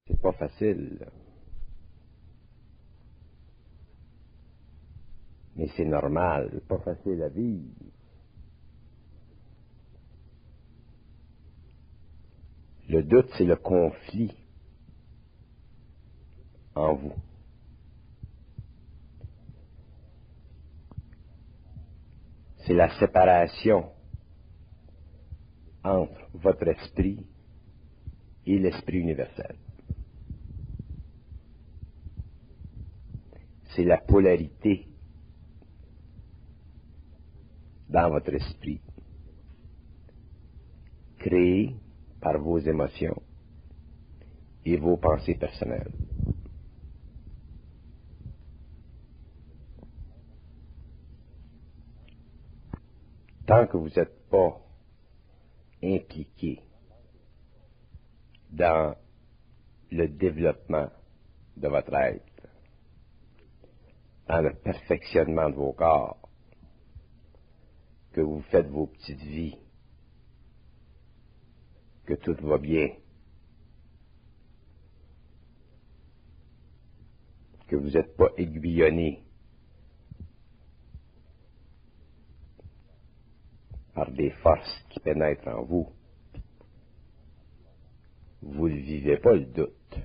C'est pas facile. Mais c'est normal, c'est pas facile à vivre. Le doute, c'est le conflit en vous. C'est la séparation entre votre esprit et l'esprit universel. C'est la polarité dans votre esprit, créée par vos émotions et vos pensées personnelles. Tant que vous n'êtes pas impliqué dans le développement de votre être, dans le perfectionnement de vos corps, que vous faites vos petites vies, que tout va bien, que vous n'êtes pas aiguillonné par des forces qui pénètrent en vous, vous ne vivez pas le doute.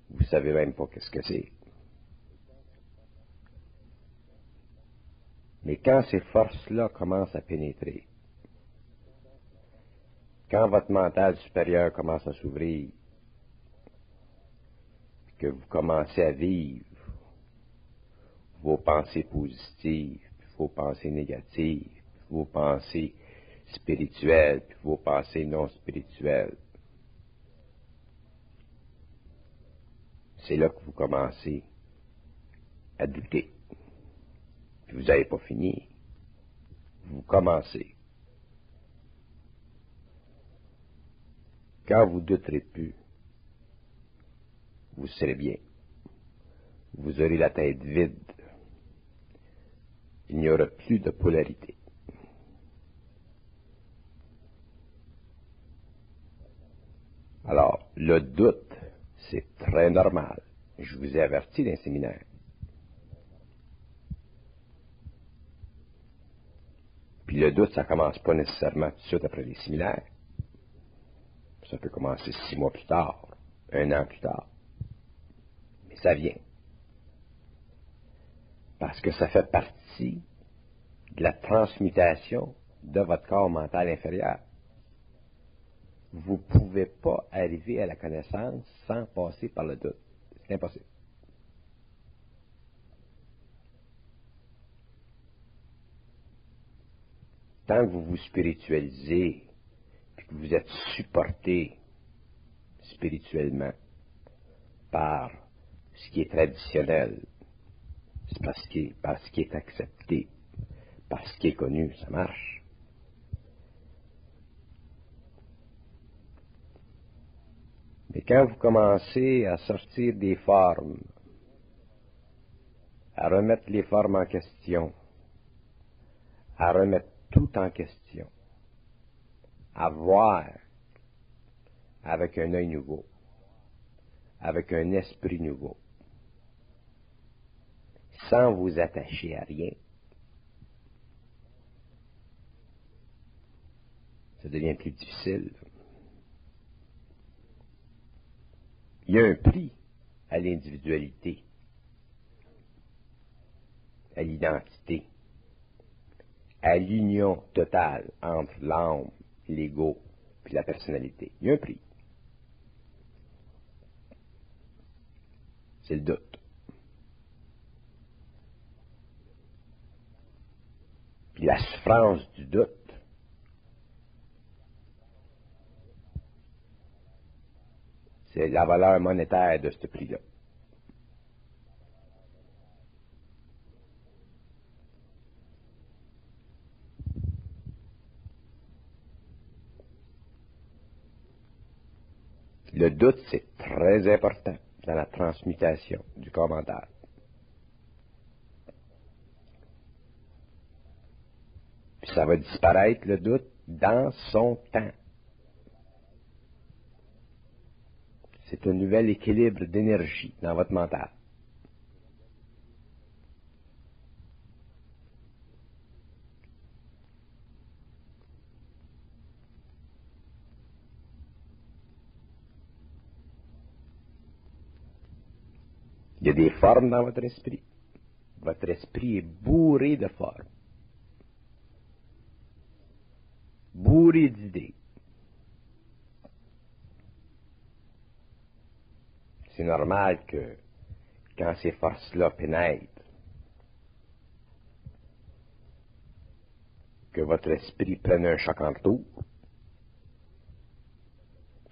Vous ne savez même pas qu'est-ce que c'est. Mais quand ces forces-là commencent à pénétrer, quand votre mental supérieur commence à s'ouvrir, que vous commencez à vivre vos pensées positives, vos pensées négatives, vos pensées spirituelles, puis vos pensées non spirituelles, c'est là que vous commencez à douter. Puis vous n'avez pas fini. Vous commencez. Quand vous douterez plus, vous serez bien. Vous aurez la tête vide. Il n'y aura plus de polarité. Alors, le doute, c'est très normal. Je vous ai averti d'un séminaire. Puis le doute, ça commence pas nécessairement tout de suite après les séminaires. Ça peut commencer 6 mois plus tard, 1 an plus tard. Mais ça vient. Parce que ça fait partie de la transmutation de votre corps mental inférieur. Vous ne pouvez pas arriver à la connaissance sans passer par le doute. C'est impossible. Tant que vous vous spiritualisez, puis que vous êtes supporté spirituellement par ce qui est traditionnel, c'est par ce qui est accepté, par ce qui est connu, ça marche. Mais quand vous commencez à sortir des formes, à remettre les formes en question, à remettre tout en question, à voir avec un œil nouveau, avec un esprit nouveau, sans vous attacher à rien, ça devient plus difficile. Il y a un prix à l'individualité, à l'identité, à l'union totale entre l'âme, l'ego et la personnalité. Il y a un prix. C'est le doute. Puis la souffrance du doute, c'est la valeur monétaire de ce prix-là. Le doute, c'est très important dans la transmutation du corps mental. Puis ça va disparaître, le doute, dans son temps. C'est un nouvel équilibre d'énergie dans votre mental. Il y a des formes dans votre esprit. Votre esprit est bourré de formes, bourré d'idées. C'est normal que quand ces forces-là pénètrent, que votre esprit prenne un choc en retour.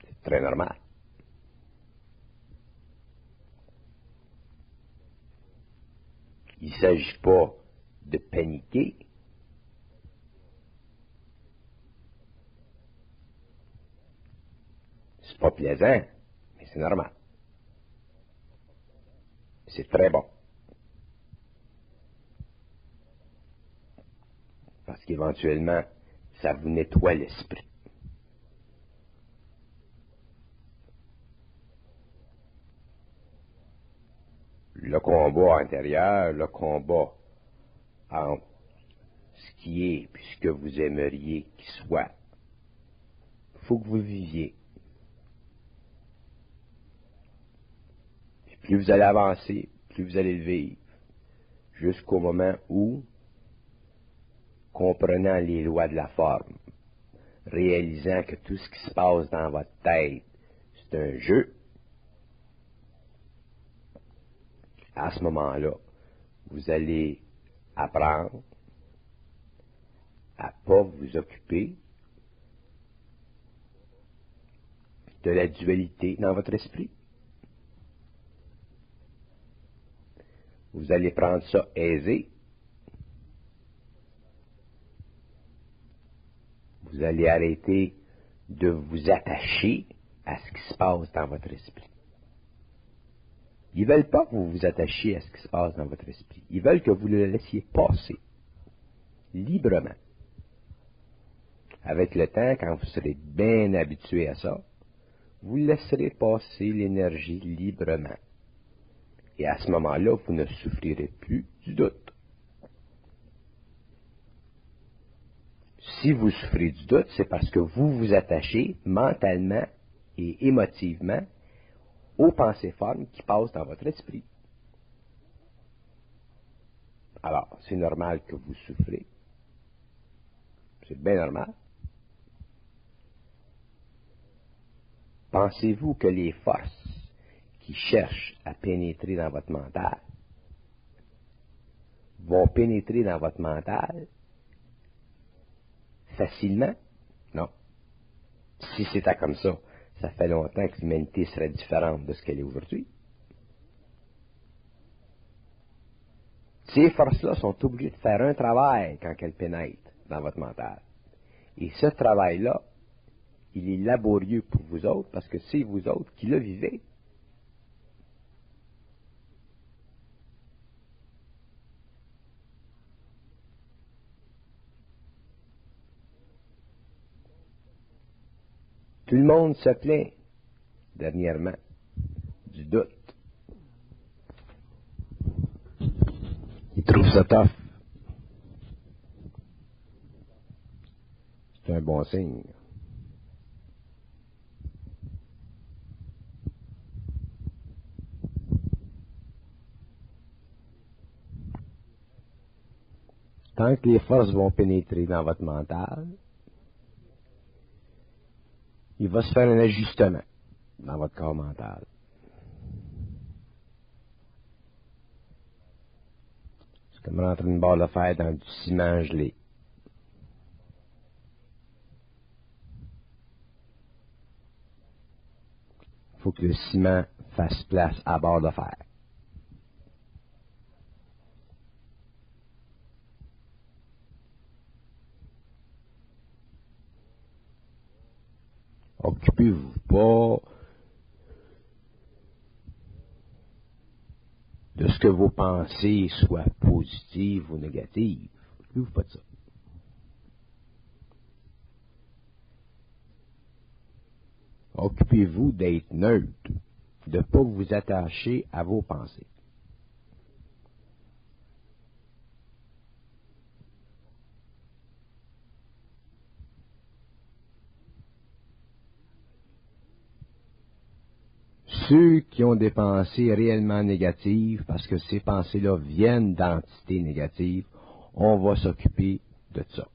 C'est très normal. Il ne s'agit pas de paniquer. C'est pas plaisant, mais c'est normal. C'est très bon. Parce qu'éventuellement, ça vous nettoie l'esprit. Le combat intérieur, le combat entre ce qui est et ce que vous aimeriez qu'il soit, il faut que vous viviez. Puis plus vous allez avancer, plus vous allez le vivre, jusqu'au moment où, comprenant les lois de la forme, réalisant que tout ce qui se passe dans votre tête, c'est un jeu, à ce moment-là, vous allez apprendre à ne pas vous occuper de la dualité dans votre esprit. Vous allez prendre ça aisé. Vous allez arrêter de vous attacher à ce qui se passe dans votre esprit. Ils ne veulent pas que vous vous attachiez à ce qui se passe dans votre esprit. Ils veulent que vous le laissiez passer librement. Avec le temps, quand vous serez bien habitué à ça, vous laisserez passer l'énergie librement. Et à ce moment-là, vous ne souffrirez plus du doute. Si vous souffrez du doute, c'est parce que vous vous attachez mentalement et émotivement aux pensées formes qui passent dans votre esprit. Alors, c'est normal que vous souffrez. C'est bien normal. Pensez-vous que les forces qui cherchent à pénétrer dans votre mental vont pénétrer dans votre mental facilement? Non. Si c'était comme ça, ça fait longtemps que l'humanité serait différente de ce qu'elle est aujourd'hui. Ces forces-là sont obligées de faire un travail quand elles pénètrent dans votre mental. Et ce travail-là, il est laborieux pour vous autres parce que c'est vous autres qui le vivez. Tout le monde se plaint, dernièrement, du doute. Il trouve ça tough. C'est un bon signe. Tant que les forces vont pénétrer dans votre mental, il va se faire un ajustement dans votre corps mental. C'est comme rentrer une barre de fer dans du ciment gelé. Il faut que le ciment fasse place à barre de fer. Occupez-vous pas de ce que vos pensées soient positives ou négatives. Occupez-vous pas de ça. Occupez-vous d'être neutre. de ne pas vous attacher à vos pensées. Ceux qui ont des pensées réellement négatives, parce que ces pensées-là viennent d'entités négatives, on va s'occuper de ça.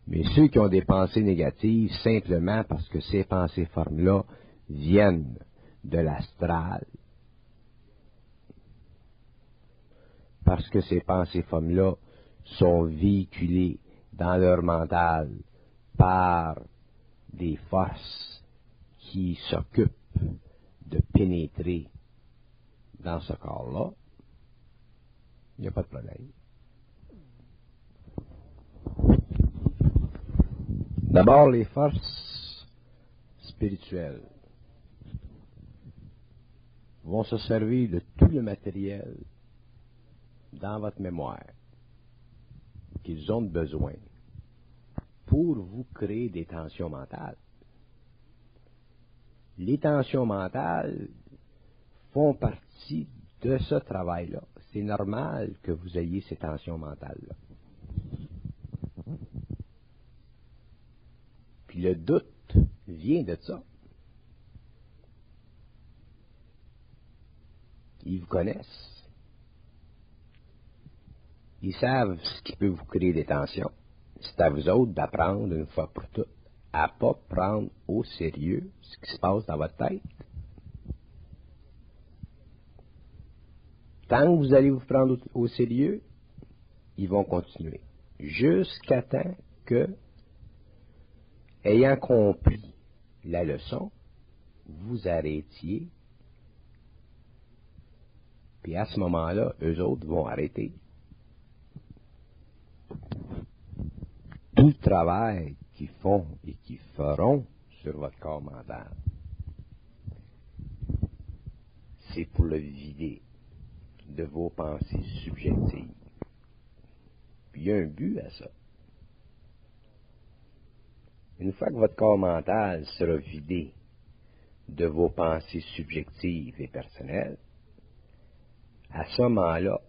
Mais ceux qui ont des pensées négatives, simplement parce que ces pensées-formes-là viennent de l'astral, parce que ces pensées-formes-là sont véhiculées dans leur mental par des forces qui s'occupent de pénétrer dans ce corps-là, il n'y a pas de problème. D'abord, les forces spirituelles vont se servir de tout le matériel dans votre mémoire qu'ils ont besoin pour vous créer des tensions mentales. Les tensions mentales font partie de ce travail-là. C'est normal que vous ayez ces tensions mentales-là. Puis le doute vient de ça. Ils vous connaissent. Ils savent ce qui peut vous créer des tensions. C'est à vous autres d'apprendre une fois pour toutes à ne pas prendre au sérieux ce qui se passe dans votre tête. Tant que vous allez vous prendre au sérieux, ils vont continuer. Jusqu'à temps que, ayant compris la leçon, vous arrêtiez. Puis à ce moment-là, eux autres vont arrêter. Tout le travail qu'ils font et qu'ils feront sur votre corps mental, c'est pour le vider de vos pensées subjectives. Puis il y a un but à ça. Une fois que votre corps mental sera vidé de vos pensées subjectives et personnelles, à ce moment-là,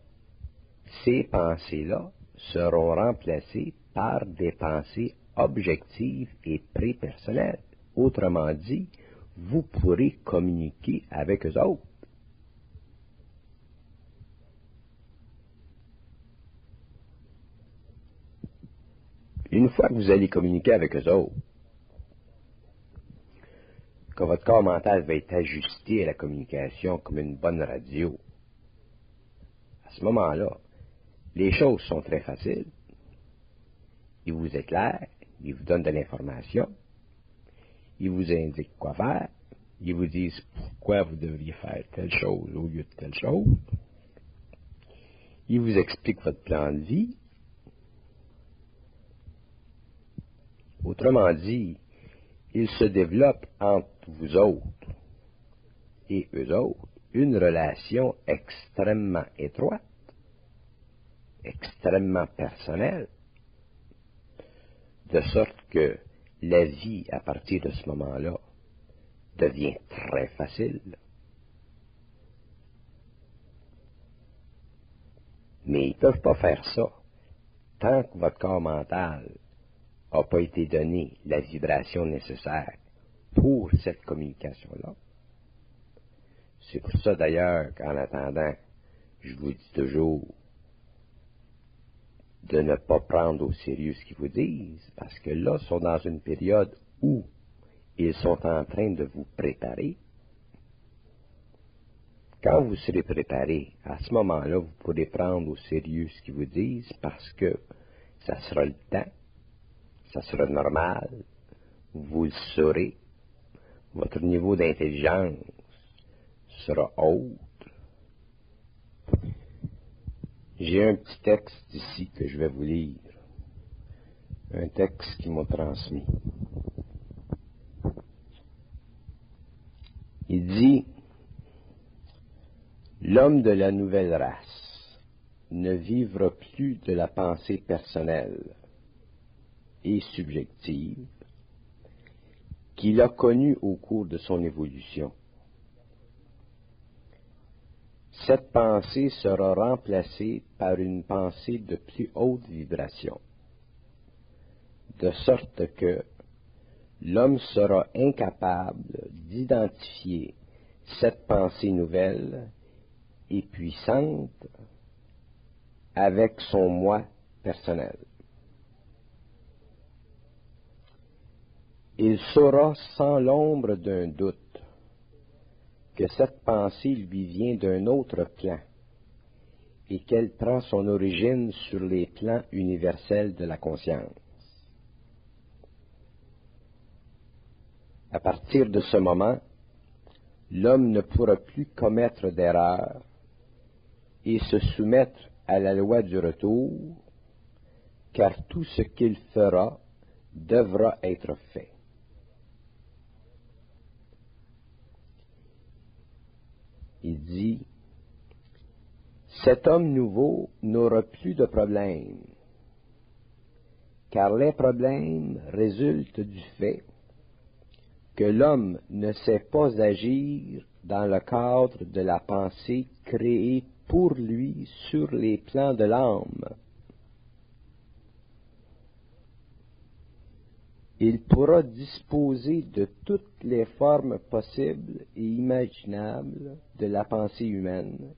ces pensées-là seront remplacées par des pensées objectives et prépersonnelles. Autrement dit, vous pourrez communiquer avec eux autres. Une fois que vous allez communiquer avec eux autres, que votre corps mental va être ajusté à la communication comme une bonne radio, à ce moment-là, les choses sont très faciles. Ils vous éclairent, ils vous donnent de l'information, ils vous indiquent quoi faire, ils vous disent pourquoi vous devriez faire telle chose au lieu de telle chose, ils vous expliquent votre plan de vie. Autrement dit, il se développe entre vous autres et eux autres une relation extrêmement étroite, extrêmement personnelle, de sorte que la vie, à partir de ce moment-là, devient très facile. Mais ils ne peuvent pas faire ça tant que votre corps mental n'a pas été donné la vibration nécessaire pour cette communication-là. C'est pour ça d'ailleurs qu'en attendant, je vous dis toujours de ne pas prendre au sérieux ce qu'ils vous disent, parce que là, ils sont dans une période où ils sont en train de vous préparer. Quand vous serez préparé, à ce moment-là, vous pourrez prendre au sérieux ce qu'ils vous disent, parce que ça sera le temps, ça sera normal, vous le saurez, votre niveau d'intelligence sera haut. J'ai un petit texte ici que je vais vous lire, un texte qui m'a transmis. Il dit: l'homme de la nouvelle race ne vivra plus de la pensée personnelle et subjective, qu'il a connu au cours de son évolution. Cette pensée sera remplacée par une pensée de plus haute vibration, de sorte que l'homme sera incapable d'identifier cette pensée nouvelle et puissante avec son moi personnel. Il saura sans l'ombre d'un doute que cette pensée lui vient d'un autre plan et qu'elle prend son origine sur les plans universels de la conscience. À partir de ce moment, l'homme ne pourra plus commettre d'erreurs et se soumettre à la loi du retour, car tout ce qu'il fera devra être fait. Il dit, cet homme nouveau n'aura plus de problèmes, car les problèmes résultent du fait que l'homme ne sait pas agir dans le cadre de la pensée créée pour lui sur les plans de l'âme. Il pourra disposer de toutes les formes possibles et imaginables de la pensée humaine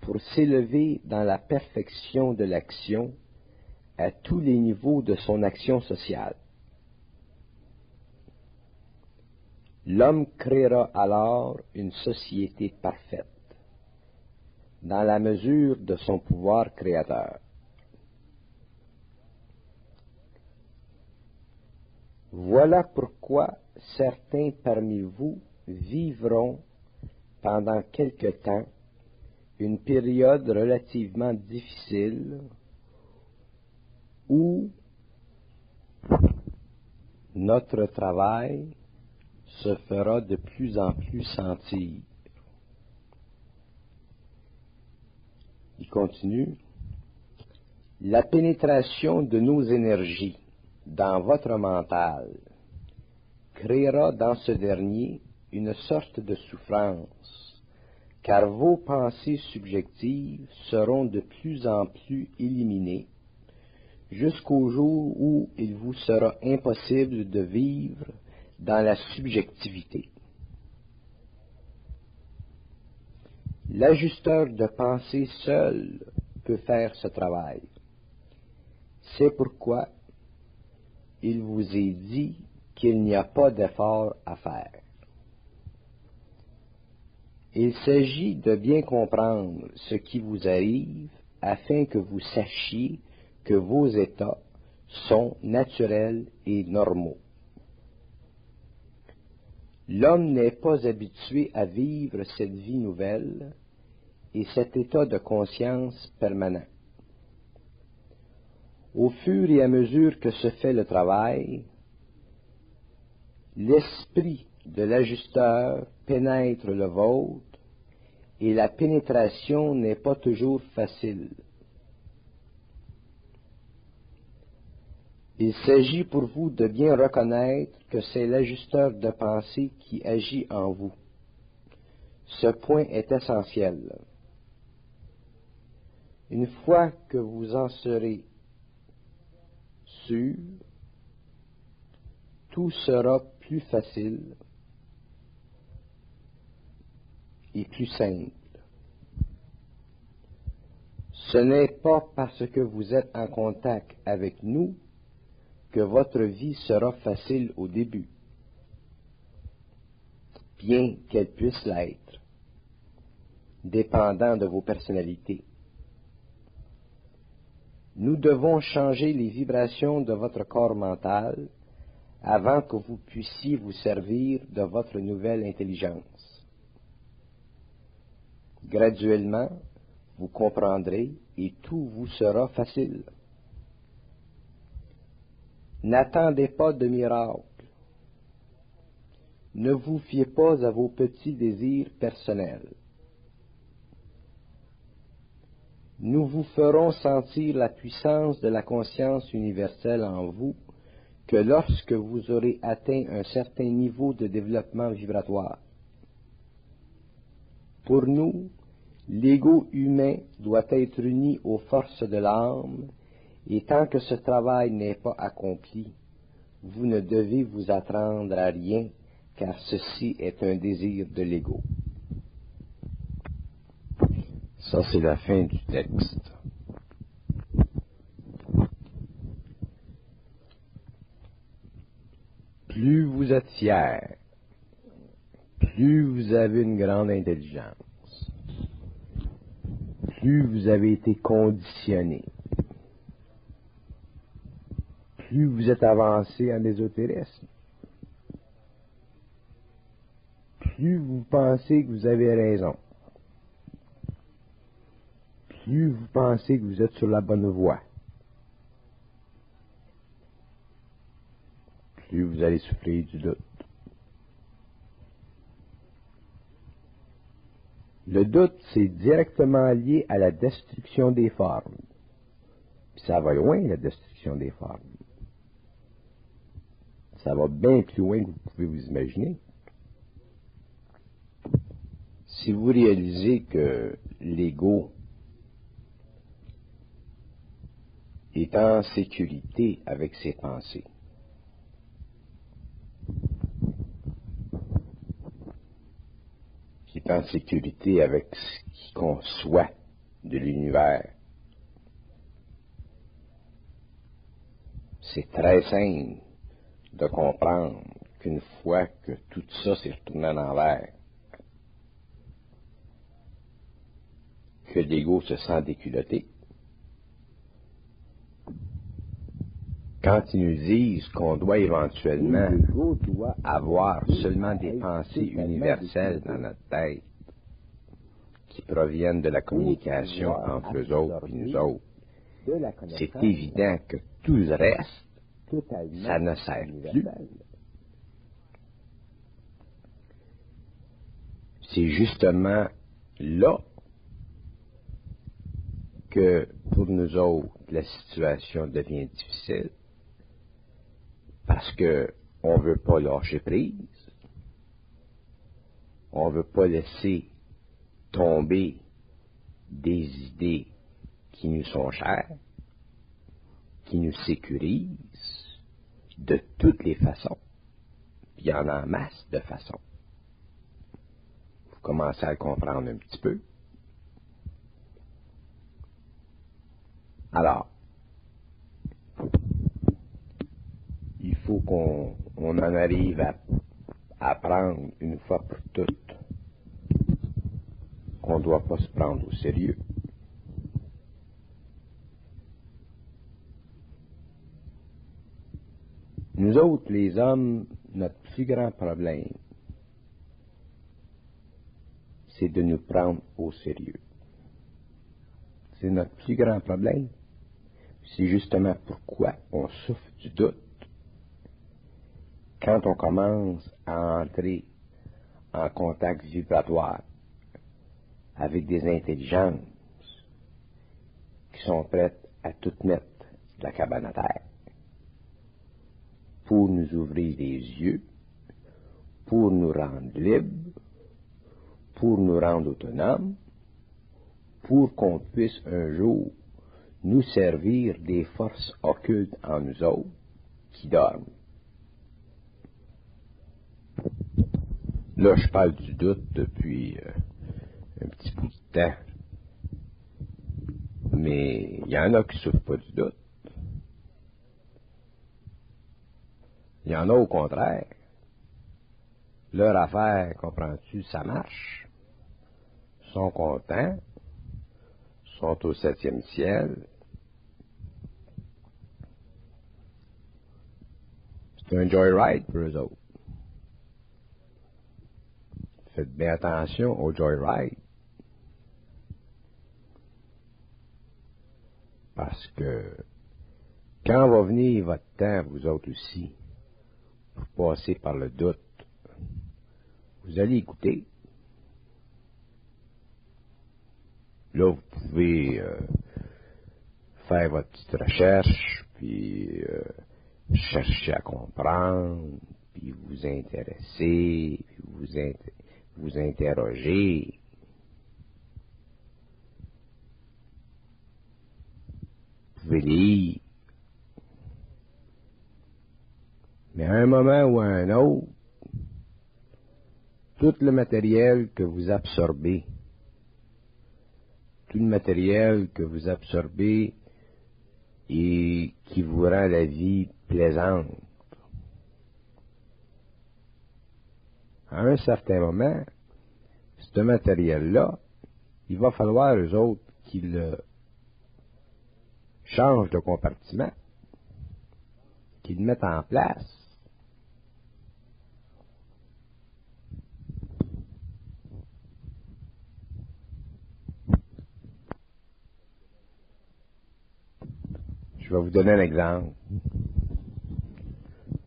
pour s'élever dans la perfection de l'action à tous les niveaux de son action sociale. L'homme créera alors une société parfaite, dans la mesure de son pouvoir créateur. Voilà pourquoi certains parmi vous vivront pendant quelque temps une période relativement difficile où notre travail se fera de plus en plus sentir. Il continue. La pénétration de nos énergies dans votre mental créera dans ce dernier une sorte de souffrance, car vos pensées subjectives seront de plus en plus éliminées, jusqu'au jour où il vous sera impossible de vivre dans la subjectivité. L'ajusteur de pensée seul peut faire ce travail. C'est pourquoi il vous est dit qu'il n'y a pas d'effort à faire. Il s'agit de bien comprendre ce qui vous arrive afin que vous sachiez que vos états sont naturels et normaux. L'homme n'est pas habitué à vivre cette vie nouvelle et cet état de conscience permanent. Au fur et à mesure que se fait le travail, l'esprit de l'ajusteur pénètre le vôtre et la pénétration n'est pas toujours facile. Il s'agit pour vous de bien reconnaître que c'est l'ajusteur de pensée qui agit en vous. Ce point est essentiel. Une fois que vous en serez sûr, tout sera plus facile et plus simple. Ce n'est pas parce que vous êtes en contact avec nous que votre vie sera facile au début, bien qu'elle puisse l'être, dépendant de vos personnalités. Nous devons changer les vibrations de votre corps mental avant que vous puissiez vous servir de votre nouvelle intelligence. Graduellement, vous comprendrez et tout vous sera facile. N'attendez pas de miracle. Ne vous fiez pas à vos petits désirs personnels. Nous vous ferons sentir la puissance de la conscience universelle en vous que lorsque vous aurez atteint un certain niveau de développement vibratoire. Pour nous, l'ego humain doit être uni aux forces de l'âme, et tant que ce travail n'est pas accompli, vous ne devez vous attendre à rien, car ceci est un désir de l'ego. Ça, c'est la fin du texte. Plus vous êtes fier, plus vous avez une grande intelligence, plus vous avez été conditionné, plus vous êtes avancé en ésotérisme, plus vous pensez que vous avez raison, plus vous pensez que vous êtes sur la bonne voie, plus vous allez souffrir du doute. Le doute, c'est directement lié à la destruction des formes. Puis ça va loin, la destruction des formes. Ça va bien plus loin que vous pouvez vous imaginer. Si vous réalisez que l'ego est en sécurité avec ses pensées, qui est en sécurité avec ce qu'il conçoit de l'univers, c'est très simple de comprendre qu'une fois que tout ça s'est retourné à l'envers, que l'ego se sent déculotté. Quand ils nous disent qu'on doit éventuellement avoir seulement des pensées universelles dans notre tête qui proviennent de la communication entre eux autres et nous autres, c'est évident que tout le reste, ça ne sert plus. C'est justement là que pour nous autres, la situation devient difficile parce que on veut pas lâcher prise, on veut pas laisser tomber des idées qui nous sont chères, qui nous sécurisent de toutes les façons. Puis il y en a en masse de façons. Vous commencez à le comprendre un petit peu. Alors, il faut qu'on en arrive à apprendre une fois pour toutes qu'on ne doit pas se prendre au sérieux. Nous autres, les hommes, notre plus grand problème, c'est de nous prendre au sérieux. C'est notre plus grand problème. C'est justement pourquoi on souffre du doute. Quand on commence à entrer en contact vibratoire avec des intelligences qui sont prêtes à tout mettre de la cabane à terre pour nous ouvrir les yeux, pour nous rendre libres, pour nous rendre autonomes, pour qu'on puisse un jour nous servir des forces occultes en nous autres qui dorment. Là, je parle du doute depuis un petit bout de temps. Mais il y en a qui ne souffrent pas du doute. Il y en a au contraire. Leur affaire, comprends-tu, ça marche. Ils sont contents. Ils sont au 7e ciel. C'est un joyride pour eux autres. Faites bien attention au joyride. Parce que quand va venir votre temps, vous autres aussi, pour passer par le doute, vous allez écouter. Là, vous pouvez faire votre petite recherche, puis chercher à comprendre, puis vous intéresser, puis vous interroger. Vous pouvez lire. Mais à un moment ou à un autre, tout le matériel que vous absorbez, tout le matériel que vous absorbez et qui vous rend la vie plaisante, à un certain moment, ce matériel-là, il va falloir, eux autres, qu'ils changent de compartiment, qu'ils le mettent en place. Je vais vous donner un exemple.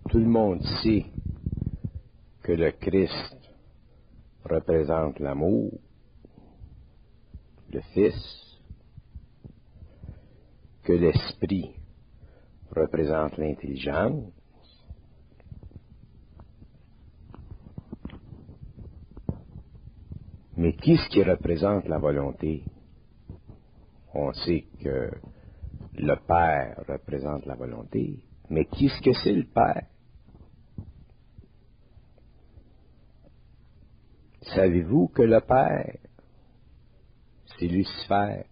Tout le monde sait que le Christ représente l'amour, le Fils, que l'Esprit représente l'intelligence, mais qu'est-ce qui représente la volonté? On sait que le Père représente la volonté, mais qu'est-ce que c'est le Père? Savez-vous que le Père, c'est Lucifer?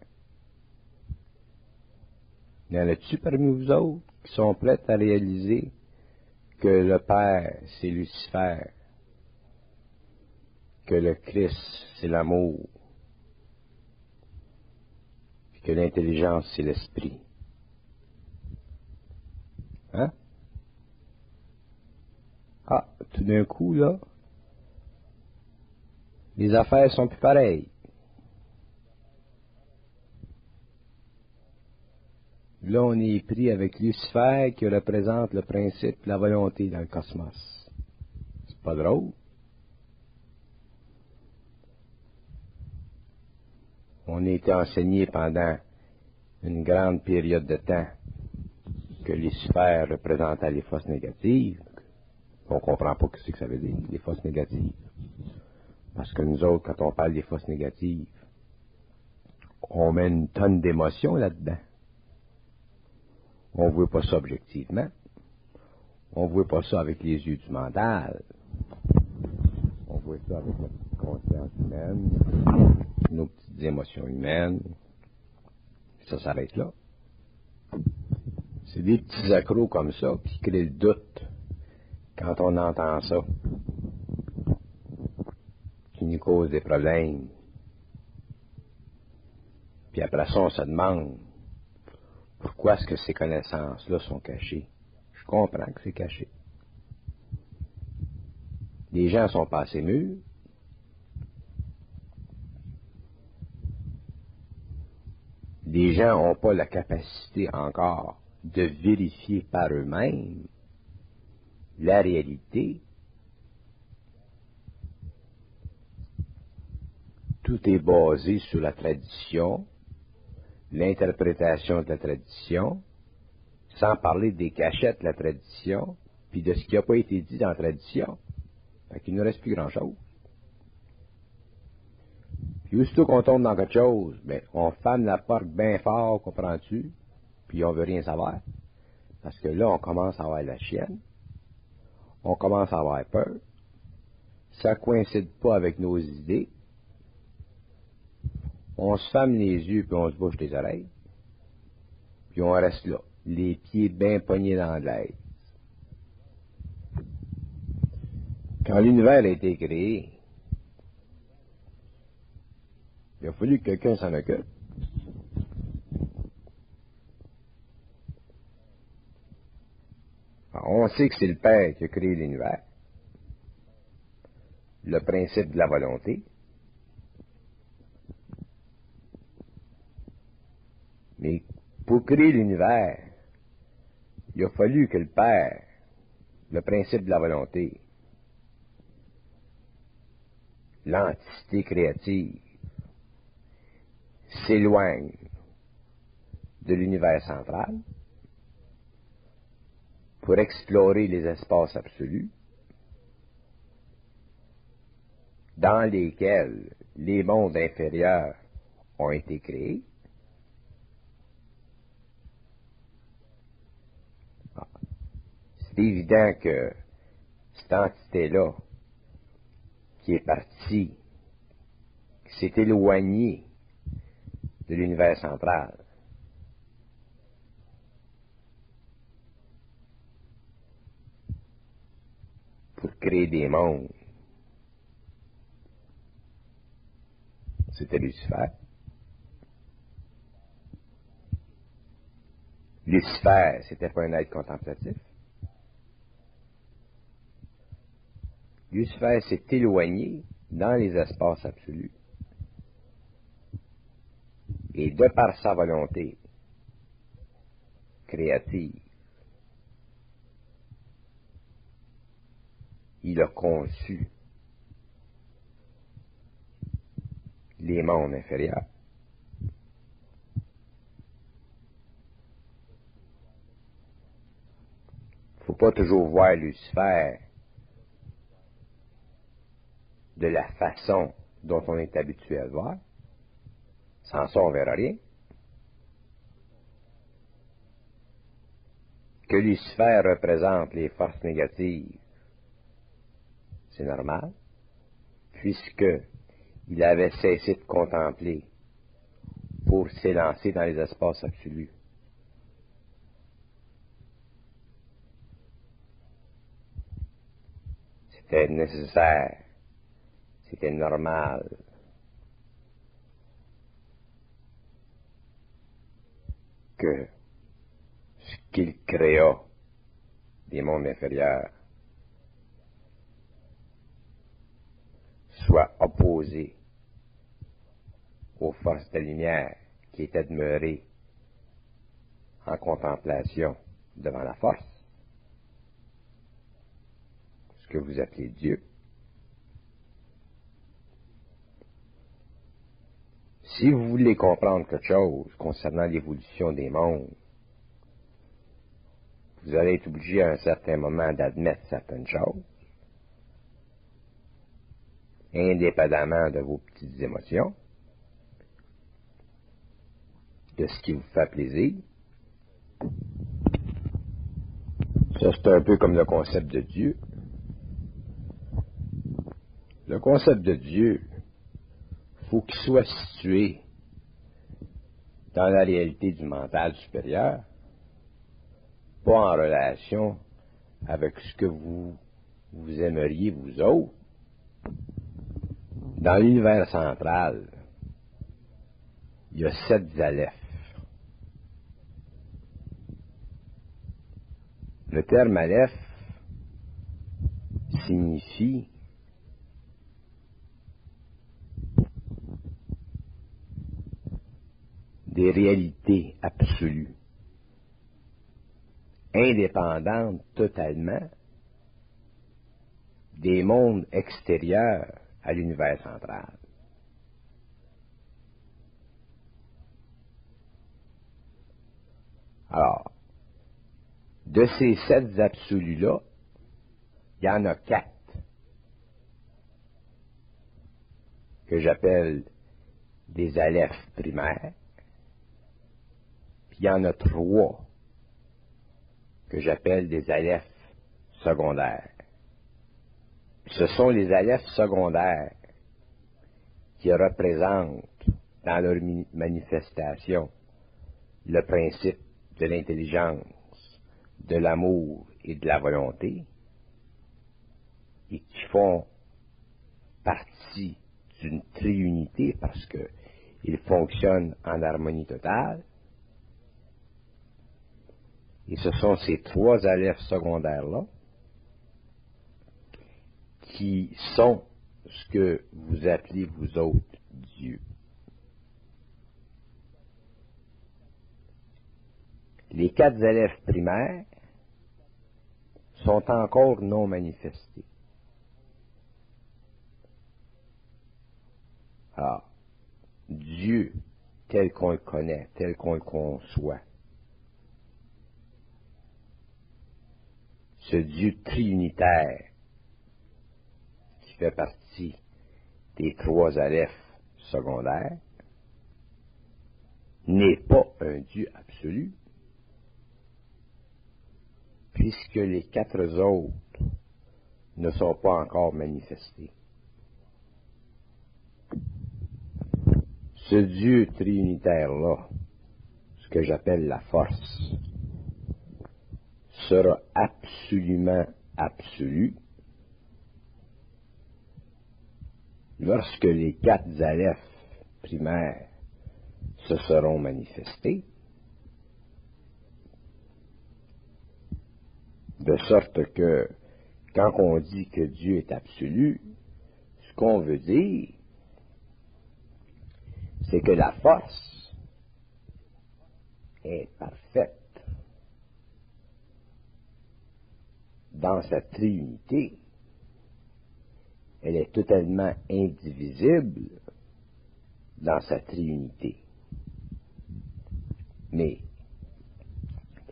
Y en a-tu parmi vous autres qui sont prêts à réaliser que le Père, c'est Lucifer, que le Christ, c'est l'amour, et que l'intelligence, c'est l'esprit? Hein? Ah, tout d'un coup, là, les affaires sont plus pareilles. Là, on est pris avec Lucifer qui représente le principe de la volonté dans le cosmos. C'est pas drôle. On a été enseigné pendant une grande période de temps que Lucifer représentait les forces négatives. On comprend pas ce que ça veut dire, les forces négatives. Parce que nous autres, quand on parle des forces négatives, on met une tonne d'émotions là-dedans. On ne voit pas ça objectivement. On ne voit pas ça avec les yeux du mental. On voit ça avec notre petite conscience humaine, nos petites émotions humaines. Ça s'arrête là. C'est des petits accros comme ça qui créent le doute quand on entend ça, qui nous cause des problèmes. Puis après ça, on se demande pourquoi est-ce que ces connaissances-là sont cachées. Je comprends que c'est caché. Les gens sont pas assez mûrs. Les gens n'ont pas la capacité encore de vérifier par eux-mêmes la réalité. Tout est basé sur la tradition, l'interprétation de la tradition, sans parler des cachettes de la tradition, puis de ce qui n'a pas été dit dans la tradition. Fait qu'il ne reste plus grand-chose. Puis aussitôt qu'on tombe dans quelque chose, ben, on ferme la porte bien fort, comprends-tu? Puis on veut rien savoir. Parce que là, on commence à avoir la chienne. On commence à avoir peur. Ça coïncide pas avec nos idées. On se ferme les yeux, puis on se bouche les oreilles. Puis on reste là, les pieds bien pognés dans l'aise. Quand l'univers a été créé, il a fallu que quelqu'un s'en occupe. Alors, on sait que c'est le Père qui a créé l'univers, le principe de la volonté. Mais pour créer l'univers, il a fallu que le Père, le principe de la volonté, l'entité créative, s'éloigne de l'univers central pour explorer les espaces absolus dans lesquels les mondes inférieurs ont été créés. C'est évident que cette entité-là, qui est partie, qui s'est éloignée de l'univers central, pour créer des mondes, c'était Lucifer. Lucifer, c'était pas un être contemplatif. Lucifer s'est éloigné dans les espaces absolus. Et de par sa volonté créative, il a conçu les mondes inférieurs. Il ne faut pas toujours voir Lucifer de la façon dont on est habitué à le voir. Sans ça, on ne verra rien. Que Lucifer représente les forces négatives, c'est normal, puisque il avait cessé de contempler pour s'élancer dans les espaces absolus. C'était nécessaire, c'était normal. Que ce qu'il créa des mondes inférieurs soit opposé aux forces de lumière qui étaient demeurées en contemplation devant la force, ce que vous appelez Dieu. Si vous voulez comprendre quelque chose concernant l'évolution des mondes, vous allez être obligé à un certain moment d'admettre certaines choses, indépendamment de vos petites émotions, de ce qui vous fait plaisir. Ça, c'est un peu comme le concept de Dieu. Le concept de Dieu, faut qu'il soit situé dans la réalité du mental supérieur, pas en relation avec ce que vous aimeriez, vous autres. Dans l'univers central, il y a 7 alephes. Le terme aleph signifie des réalités absolues, indépendantes totalement des mondes extérieurs à l'univers central. Alors, de ces 7 absolus-là, il y en a 4 que j'appelle des alephes primaires, puis il y en a 3 que j'appelle des alephes secondaires. Ce sont les alephes secondaires qui représentent dans leur manifestation le principe de l'intelligence, de l'amour et de la volonté, et qui font partie d'une triunité parce qu'ils fonctionnent en harmonie totale. Et ce sont ces 3 alephes secondaires-là qui sont ce que vous appelez, vous autres, Dieu. Les 4 alephes primaires sont encore non manifestés. Alors, Dieu, tel qu'on le connaît, tel qu'on le conçoit, ce Dieu triunitaire qui fait partie des 3 alephes secondaires, n'est pas un Dieu absolu, puisque les 4 autres ne sont pas encore manifestés. Ce Dieu triunitaire-là, ce que j'appelle la force, sera absolument absolu lorsque les 4 alephes primaires se seront manifestés, de sorte que quand on dit que Dieu est absolu, ce qu'on veut dire, c'est que la force est parfaite dans sa trinité. Elle est totalement indivisible dans sa triunité. Mais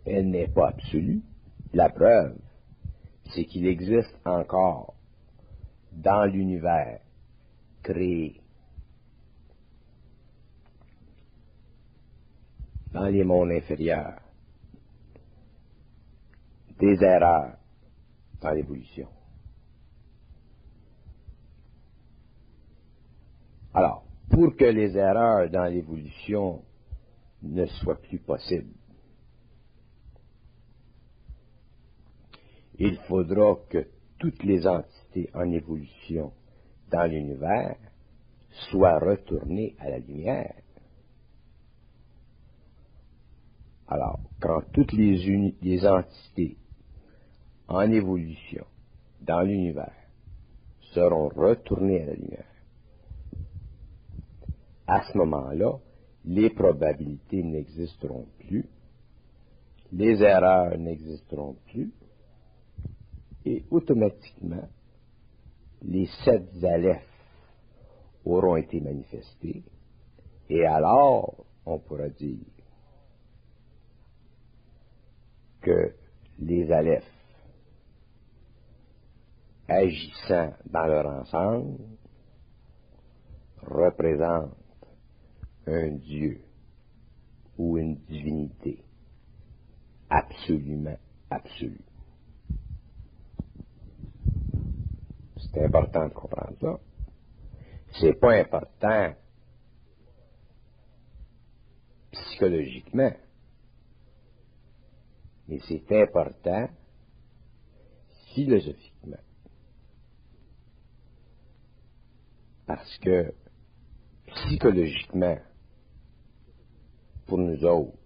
elle n'est pas absolue. La preuve, c'est qu'il existe encore dans l'univers créé, dans les mondes inférieurs, des erreurs dans l'évolution. Alors, pour que les erreurs dans l'évolution ne soient plus possibles, il faudra que toutes les entités en évolution dans l'univers soient retournées à la lumière. Alors, quand toutes les entités en évolution dans l'univers seront retournées à la lumière, à ce moment-là, les probabilités n'existeront plus, les erreurs n'existeront plus, et automatiquement, les 7 alephes auront été manifestés, et alors, on pourra dire que les alephes, agissant dans leur ensemble, représentent un Dieu ou une divinité absolument absolue. C'est important de comprendre ça. C'est pas important psychologiquement, mais c'est important philosophiquement. Parce que psychologiquement, pour nous autres,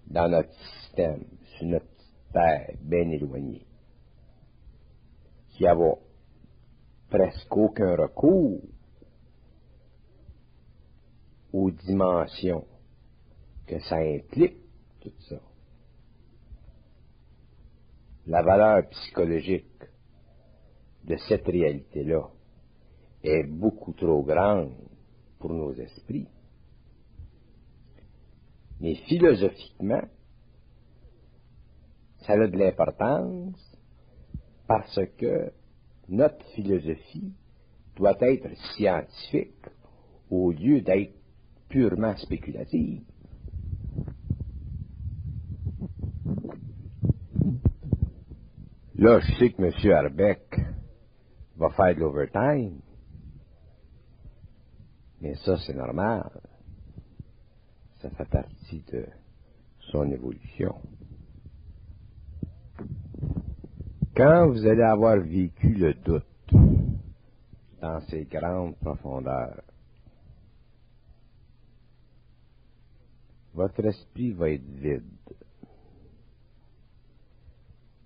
dans notre système, sur notre petite terre bien éloignée, qui n'avons presque aucun recours aux dimensions que ça implique, tout ça. La valeur psychologique de cette réalité-là est beaucoup trop grande pour nos esprits. Mais philosophiquement, ça a de l'importance parce que notre philosophie doit être scientifique au lieu d'être purement spéculative. Là, je sais que M. Arbeck va faire de l'overtime, mais ça, c'est normal. Ça fait partie de son évolution. Quand vous allez avoir vécu le doute dans ses grandes profondeurs, votre esprit va être vide.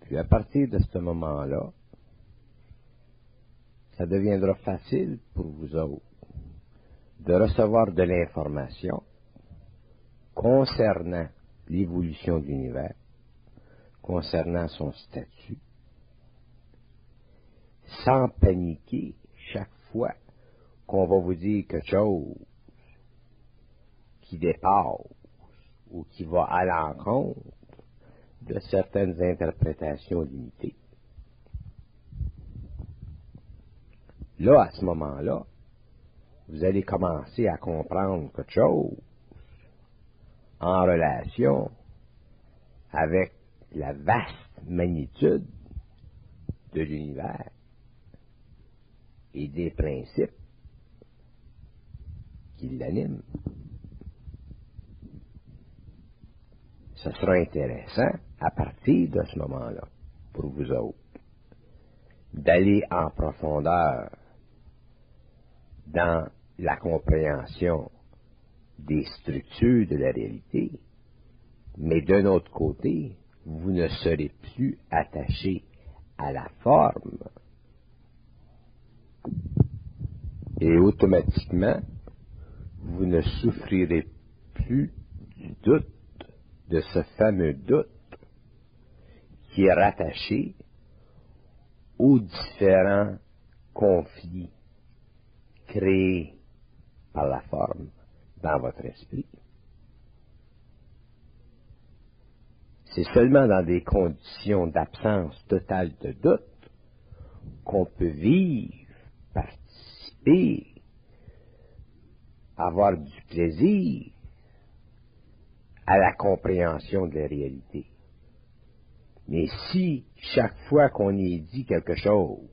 Puis à partir de ce moment-là, ça deviendra facile pour vous autres de recevoir de l'information concernant l'évolution de l'univers, concernant son statut, sans paniquer chaque fois qu'on va vous dire quelque chose qui dépasse ou qui va à l'encontre de certaines interprétations limitées. Là, à ce moment-là, vous allez commencer à comprendre quelque chose en relation avec la vaste magnitude de l'univers et des principes qui l'animent. Ce sera intéressant, à partir de ce moment-là, pour vous autres, d'aller en profondeur dans la compréhension des structures de la réalité, mais d'un autre côté, vous ne serez plus attaché à la forme et automatiquement, vous ne souffrirez plus du doute, de ce fameux doute qui est rattaché aux différents conflits créés par la forme dans votre esprit. C'est seulement dans des conditions d'absence totale de doute qu'on peut vivre, participer, avoir du plaisir à la compréhension de la réalité. Mais si, chaque fois qu'on y dit quelque chose,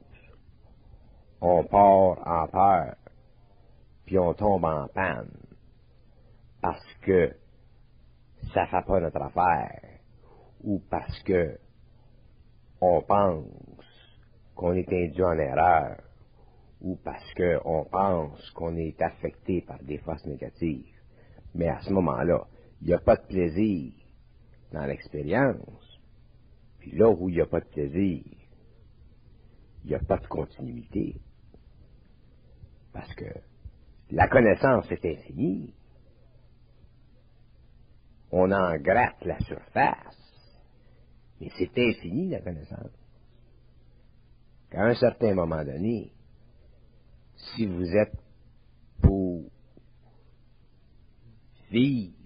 on part en peur, puis on tombe en panne, parce que ça ne fait pas notre affaire, ou parce que on pense qu'on est induit en erreur, ou parce qu'on pense qu'on est affecté par des forces négatives, mais à ce moment-là, il n'y a pas de plaisir dans l'expérience. Puis là où il n'y a pas de plaisir, il n'y a pas de continuité. Parce que la connaissance est infinie. On en gratte la surface, mais c'est infini la connaissance. Qu'à un certain moment donné, si vous êtes pour vivre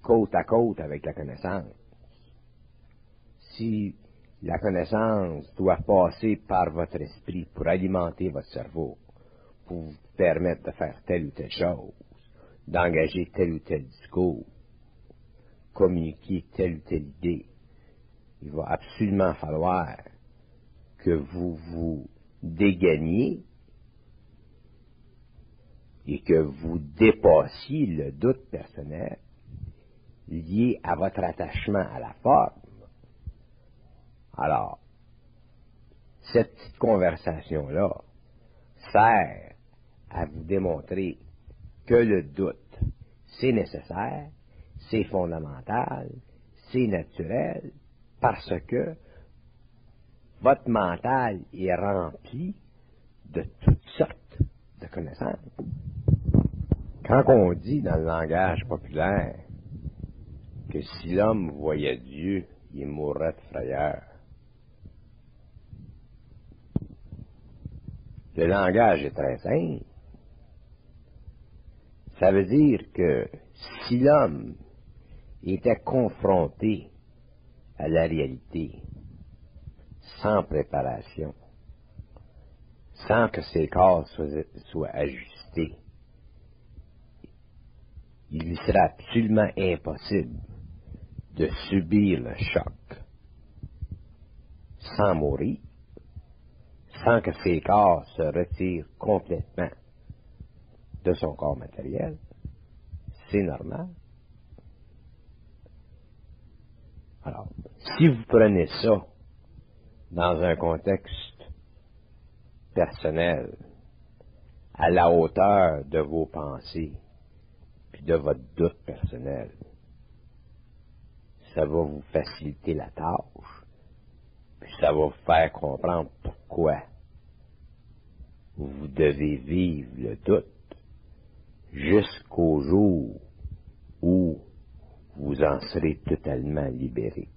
côte à côte avec la connaissance, si la connaissance doit passer par votre esprit pour alimenter votre cerveau, pour vous permettre de faire telle ou telle chose, d'engager tel ou tel discours, communiquer telle ou telle idée, il va absolument falloir que vous vous dégainiez et que vous dépassiez le doute personnel lié à votre attachement à la forme. Alors, cette petite conversation-là sert à vous démontrer que le doute, c'est nécessaire, c'est fondamental, c'est naturel, parce que votre mental est rempli de toutes sortes de connaissances. Quand on dit dans le langage populaire que si l'homme voyait Dieu, il mourrait de frayeur, le langage est très simple. Ça veut dire que si l'homme était confronté à la réalité sans préparation, sans que ses corps soient ajustés, il lui serait absolument impossible de subir le choc sans mourir, sans que ses corps se retirent complètement de son corps matériel. C'est normal. Alors, si vous prenez ça dans un contexte personnel, à la hauteur de vos pensées, puis de votre doute personnel, ça va vous faciliter la tâche, puis ça va vous faire comprendre pourquoi vous devez vivre le doute jusqu'au jour où vous en serez totalement libéré.